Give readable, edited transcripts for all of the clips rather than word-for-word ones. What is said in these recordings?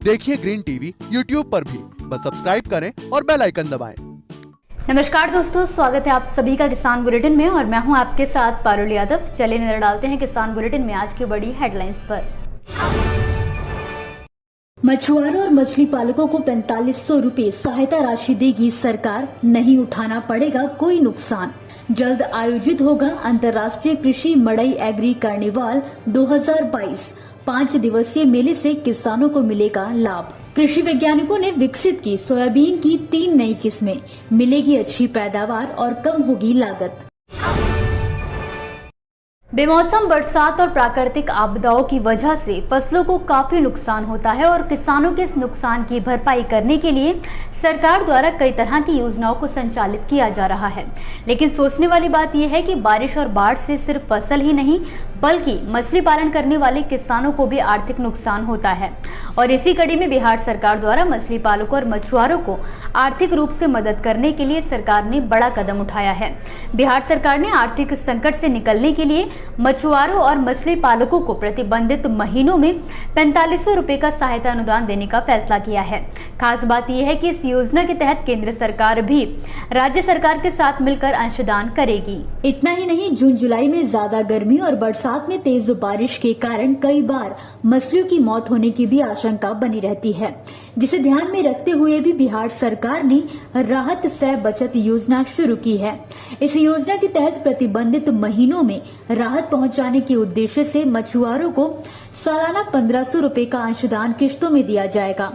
देखिए green TV YouTube पर भी, बस सब्सक्राइब करें और बेल आइकन दबाएं। नमस्कार दोस्तों, स्वागत है आप सभी का किसान बुलेटिन में और मैं हूं आपके साथ पारुल यादव। चलिए नजर डालते हैं किसान बुलेटिन में आज की बड़ी हेडलाइंस पर। मछुआरों और मछली पालकों को 4500 रुपए सहायता राशि देगी सरकार, नहीं उठाना पड़ेगा कोई नुकसान। जल्द आयोजित होगा अंतर्राष्ट्रीय कृषि मड़ई एग्री कार्निवाल 2022। 5 दिवसीय मेले से किसानों को मिलेगा लाभ। कृषि वैज्ञानिकों ने विकसित की सोयाबीन की 3 नई किस्में, मिलेगी अच्छी पैदावार और कम होगी लागत। बेमौसम बरसात और प्राकृतिक आपदाओं की वजह से फसलों को काफी नुकसान होता है और किसानों के इस नुकसान की भरपाई करने के लिए सरकार द्वारा कई तरह की योजनाओं को संचालित किया जा रहा है। लेकिन सोचने वाली बात यह है कि बारिश और बाढ़ से सिर्फ फसल ही नहीं बल्कि मछली पालन करने वाले किसानों को भी आर्थिक नुकसान होता है। और इसी कड़ी में बिहार सरकार द्वारा मछली पालकों और मछुआरों को आर्थिक रूप से मदद करने के लिए सरकार ने बड़ा कदम उठाया है। बिहार सरकार ने आर्थिक संकट से निकलने के लिए मछुआरों और मछली पालकों को प्रतिबंधित महीनों में 4500 रुपए का सहायता अनुदान देने का फैसला किया है। खास बात यह है कि इस योजना के तहत केंद्र सरकार भी राज्य सरकार के साथ मिलकर अंशदान करेगी। इतना ही नहीं, जून जुलाई में ज्यादा गर्मी और बरसात में तेज बारिश के कारण कई बार मछलियों की मौत होने की भी आशंका बनी रहती है, जिसे ध्यान में रखते हुए भी बिहार सरकार ने राहत सह बचत योजना शुरू की है। इस योजना के तहत प्रतिबंधित महीनों में राहत पहुंचाने के उद्देश्य से मछुआरों को सालाना 1500 रुपए का अंशदान किश्तों में दिया जाएगा।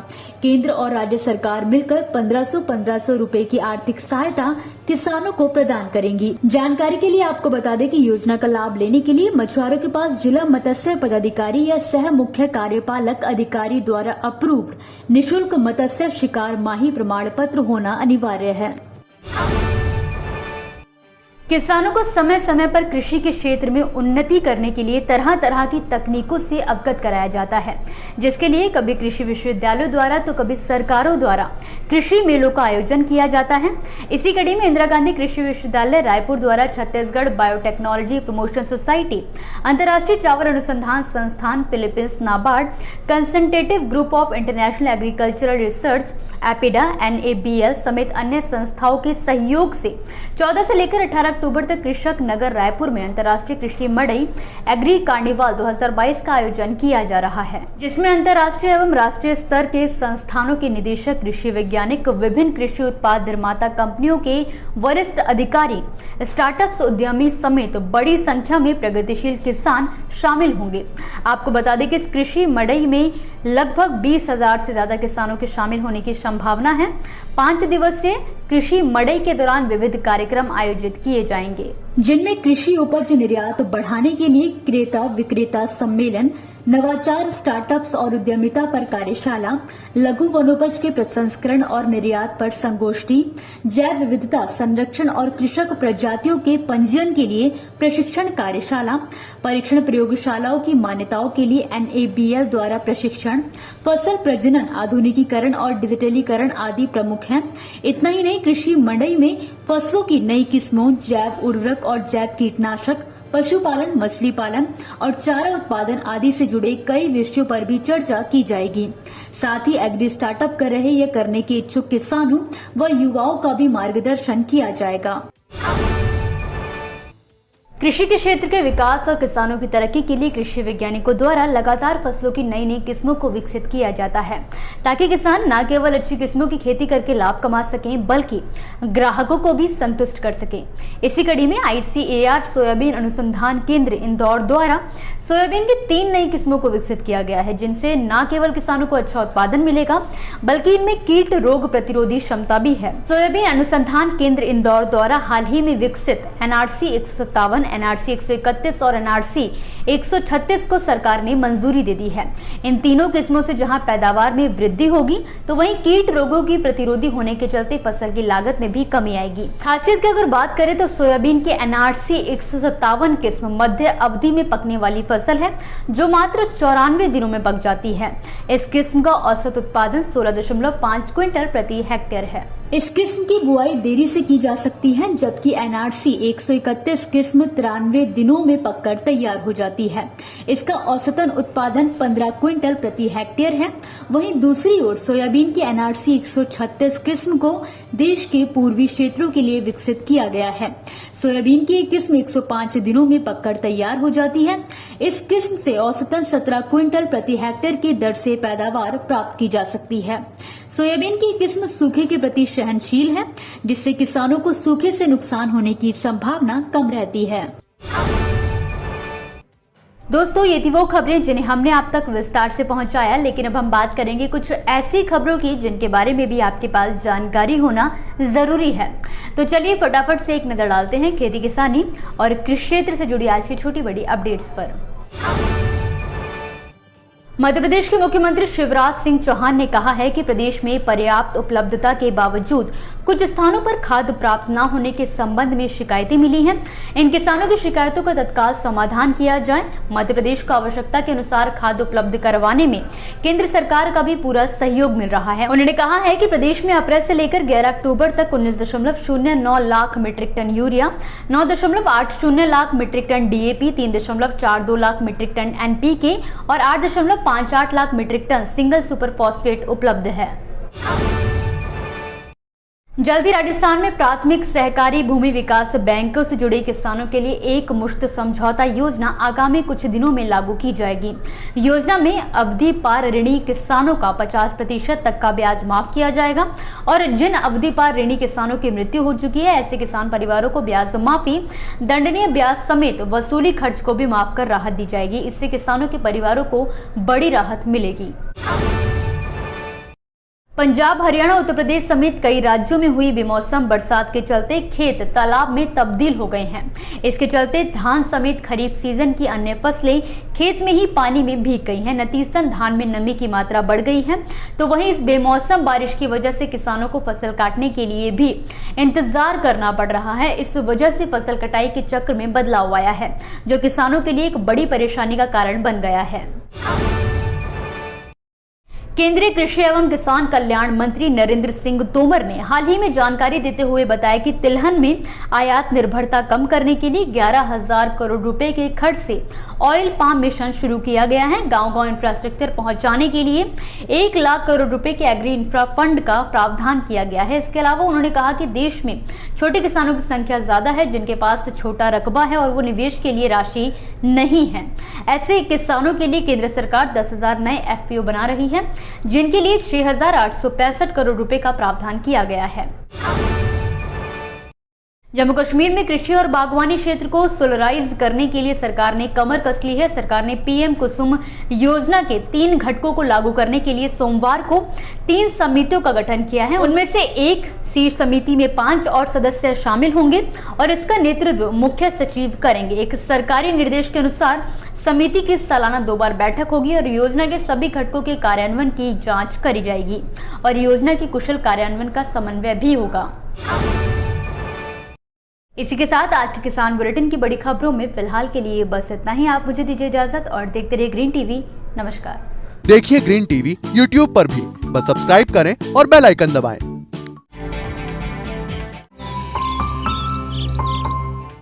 केंद्र और राज्य सरकार मिलकर 1500 रुपए की आर्थिक सहायता किसानों को प्रदान करेंगी। जानकारी के लिए आपको बता दें कि योजना का लाभ लेने के लिए मछुआरों के पास जिला मत्स्य पदाधिकारी या सह मुख्य कार्यपालक अधिकारी द्वारा अप्रूव्ड निःशुल्क मत्स्य शिकार माही प्रमाण पत्र होना अनिवार्य है। किसानों को समय समय पर कृषि के क्षेत्र में उन्नति करने के लिए तरह तरह की तकनीकों से अवगत कराया जाता है, जिसके लिए कभी कृषि विश्वविद्यालयों द्वारा तो कभी सरकारों द्वारा कृषि मेलों का आयोजन किया जाता है। इसी कड़ी में इंदिरा गांधी कृषि विश्वविद्यालय रायपुर द्वारा छत्तीसगढ़ बायोटेक्नोलॉजी प्रमोशन सोसाइटी, अंतर्राष्ट्रीय चावल अनुसंधान संस्थान Philippines, NABARD, consultative group of international agricultural research, APEDA, NABL समेत अन्य संस्थाओं के सहयोग से 14 से लेकर 18 अक्टूबर तक कृषक नगर रायपुर में अंतर्राष्ट्रीय कृषि मड़ई एग्री कार्निवाल 2022 का आयोजन किया जा रहा है, जिसमें अंतर्राष्ट्रीय एवं राष्ट्रीय स्तर के संस्थानों के निदेशक, कृषि वैज्ञानिक, विभिन्न कृषि उत्पाद निर्माता कंपनियों के वरिष्ठ अधिकारी, स्टार्टअप्स उद्यमी समेत बड़ी संख्या में प्रगतिशील किसान शामिल होंगे। आपको बता दें कि इस कृषि मड़ई में लगभग 20,000 से ज्यादा किसानों के शामिल होने की संभावना है। 5 दिवसीय कृषि मड़ई के दौरान विविध कार्यक्रम आयोजित किए जाएंगे, जिनमें कृषि उपज निर्यात बढ़ाने के लिए क्रेता विक्रेता सम्मेलन, नवाचार, स्टार्टअप्स और उद्यमिता पर कार्यशाला, लघु वनोपज के प्रसंस्करण और निर्यात पर संगोष्ठी, जैव विविधता संरक्षण और कृषक प्रजातियों के पंजीयन के लिए प्रशिक्षण कार्यशाला, परीक्षण प्रयोगशालाओं की मान्यताओं के लिए NABL द्वारा प्रशिक्षण, फसल प्रजनन, आधुनिकीकरण और डिजिटलीकरण आदि प्रमुख हैं। इतना ही नहीं, कृषि मड़ई में फसलों की नई किस्मों, जैव उर्वरक और जैव कीटनाशक, पशुपालन, मछली पालन और चारा उत्पादन आदि से जुड़े कई विषयों पर भी चर्चा की जाएगी। साथ ही एग्री स्टार्टअप कर रहे या करने के इच्छुक किसानों व युवाओं का भी मार्गदर्शन किया जाएगा। कृषि के क्षेत्र के विकास और किसानों की तरक्की के लिए कृषि वैज्ञानिकों द्वारा लगातार फसलों की नई नई किस्मों को विकसित किया जाता है, ताकि किसान न केवल अच्छी किस्मों की खेती करके लाभ कमा सकें बल्कि ग्राहकों को भी संतुष्ट कर सकें। इसी कड़ी में ICAR सोयाबीन अनुसंधान केंद्र इंदौर द्वारा सोयाबीन की 3 नई किस्मों को विकसित किया गया है, जिनसे न केवल किसानों को अच्छा उत्पादन मिलेगा बल्कि इनमें कीट रोग प्रतिरोधी क्षमता भी है। सोयाबीन अनुसंधान केंद्र इंदौर द्वारा हाल ही में विकसित NRC 157, NRC 131 और NRC 136 को सरकार ने मंजूरी दे दी है। इन तीनों किस्मों से जहां पैदावार में वृद्धि होगी तो वहीं कीट रोगों की प्रतिरोधी होने के चलते फसल की लागत में भी कमी आएगी। खासियत की अगर बात करें तो सोयाबीन के NRC 157 किस्म मध्य अवधि में पकने वाली फसल है, जो मात्र 94 दिनों में पक जाती है। इस किस्म का औसत उत्पादन 16.5 क्विंटल प्रति हेक्टेयर है। इस किस्म की बुआई देरी से की जा सकती है, जबकि NRC 131 किस्म 93 दिनों में पककर तैयार हो जाती है। इसका औसतन उत्पादन 15 क्विंटल प्रति हेक्टेयर है। वहीं दूसरी ओर सोयाबीन की NRC 136 किस्म को देश के पूर्वी क्षेत्रों के लिए विकसित किया गया है। सोयाबीन की एक किस्म 105 दिनों में पककर तैयार हो जाती है। इस किस्म से औसतन 17 क्विंटल प्रति हेक्टेयर की दर से पैदावार प्राप्त की जा सकती है। सोयाबीन की किस्म सूखे के प्रति सहनशील है, जिससे किसानों को सूखे से नुकसान होने की संभावना कम रहती है। दोस्तों, ये थी वो खबरें जिन्हें हमने आप तक विस्तार से पहुंचाया, लेकिन अब हम बात करेंगे कुछ ऐसी खबरों की जिनके बारे में भी आपके पास जानकारी होना जरूरी है। तो चलिए फटाफट से एक नजर डालते हैं खेती किसानी और कृषि क्षेत्र से जुड़ी आज की छोटी बड़ी अपडेट्स पर। मध्य प्रदेश के मुख्यमंत्री शिवराज सिंह चौहान ने कहा है कि प्रदेश में पर्याप्त उपलब्धता के बावजूद कुछ स्थानों पर खाद प्राप्त न होने के संबंध में शिकायतें मिली हैं। इन किसानों की शिकायतों का तत्काल समाधान किया जाए। मध्य प्रदेश को आवश्यकता के अनुसार खाद उपलब्ध करवाने में केंद्र सरकार का भी पूरा सहयोग मिल रहा है। उन्होंने कहा है कि प्रदेश में अप्रैल से लेकर 11 अक्टूबर तक 19.09 lakh metric ton urea, 9.80 lakh metric ton DAP, 3.42 lakh metric ton NPK और 8.58 lakh metric ton single super phosphate उपलब्ध है। जल्द ही राजस्थान में प्राथमिक सहकारी भूमि विकास बैंकों से जुड़े किसानों के लिए एक मुश्त समझौता योजना आगामी कुछ दिनों में लागू की जाएगी। योजना में अवधि पार ऋणी किसानों का 50% तक का ब्याज माफ किया जाएगा और जिन अवधि पार ऋणी किसानों की मृत्यु हो चुकी है, ऐसे किसान परिवारों को ब्याज माफी, दंडनीय ब्याज समेत वसूली खर्च को भी माफ कर राहत दी जाएगी। इससे किसानों के परिवारों को बड़ी राहत मिलेगी। पंजाब, हरियाणा, उत्तर प्रदेश समेत कई राज्यों में हुई बेमौसम बरसात के चलते खेत तालाब में तब्दील हो गए हैं। इसके चलते धान समेत खरीफ सीजन की अन्य फसलें खेत में ही पानी में भीग गई हैं। नतीजतन धान में नमी की मात्रा बढ़ गई है। तो वहीं इस बेमौसम बारिश की वजह से किसानों को फसल काटने के लिए भी इंतजार करना पड़ रहा है। इस वजह से फसल कटाई के चक्र में बदलाव आया है, जो किसानों के लिए एक बड़ी परेशानी का कारण बन गया है। केंद्रीय कृषि एवं किसान कल्याण मंत्री नरेंद्र सिंह तोमर ने हाल ही में जानकारी देते हुए बताया कि तिलहन में आयात निर्भरता कम करने के लिए 11,000 करोड़ रुपए के खर्च से ऑयल पाम मिशन शुरू किया गया है। गांव-गांव इंफ्रास्ट्रक्चर पहुंचाने के लिए 1 लाख करोड़ रुपए के एग्री इंफ्रा फंड का प्रावधान किया गया है। इसके अलावा उन्होंने कहा कि देश में छोटे किसानों की संख्या ज्यादा है, जिनके पास छोटा रकबा है और वो निवेश के लिए राशि नहीं है। ऐसे किसानों के लिए केंद्र सरकार 10,000 नए FPO बना रही है, जिनके लिए 6,865 करोड़ रुपए का प्रावधान किया गया है। जम्मू कश्मीर में कृषि और बागवानी क्षेत्र को सोलराइज करने के लिए सरकार ने कमर कस ली है। सरकार ने PM कुसुम योजना के 3 घटकों को लागू करने के लिए सोमवार को 3 समितियों का गठन किया है। उनमें से एक शीर्ष समिति में 5 और सदस्य शामिल होंगे और इसका नेतृत्व मुख्य सचिव करेंगे। एक सरकारी निर्देश के अनुसार समिति की सालाना 2 बार बैठक होगी और योजना के सभी घटकों के कार्यान्वयन की जांच करी जाएगी और योजना की कुशल कार्यान्वयन का समन्वय भी होगा। इसी के साथ आज के किसान बुलेटिन की बड़ी खबरों में फिलहाल के लिए बस इतना ही। आप मुझे दीजिए इजाजत और देखते रहिए ग्रीन टीवी। नमस्कार। देखिए ग्रीन टीवी YouTube पर भी, बस सब्सक्राइब करें और बेल आइकन दबाएं।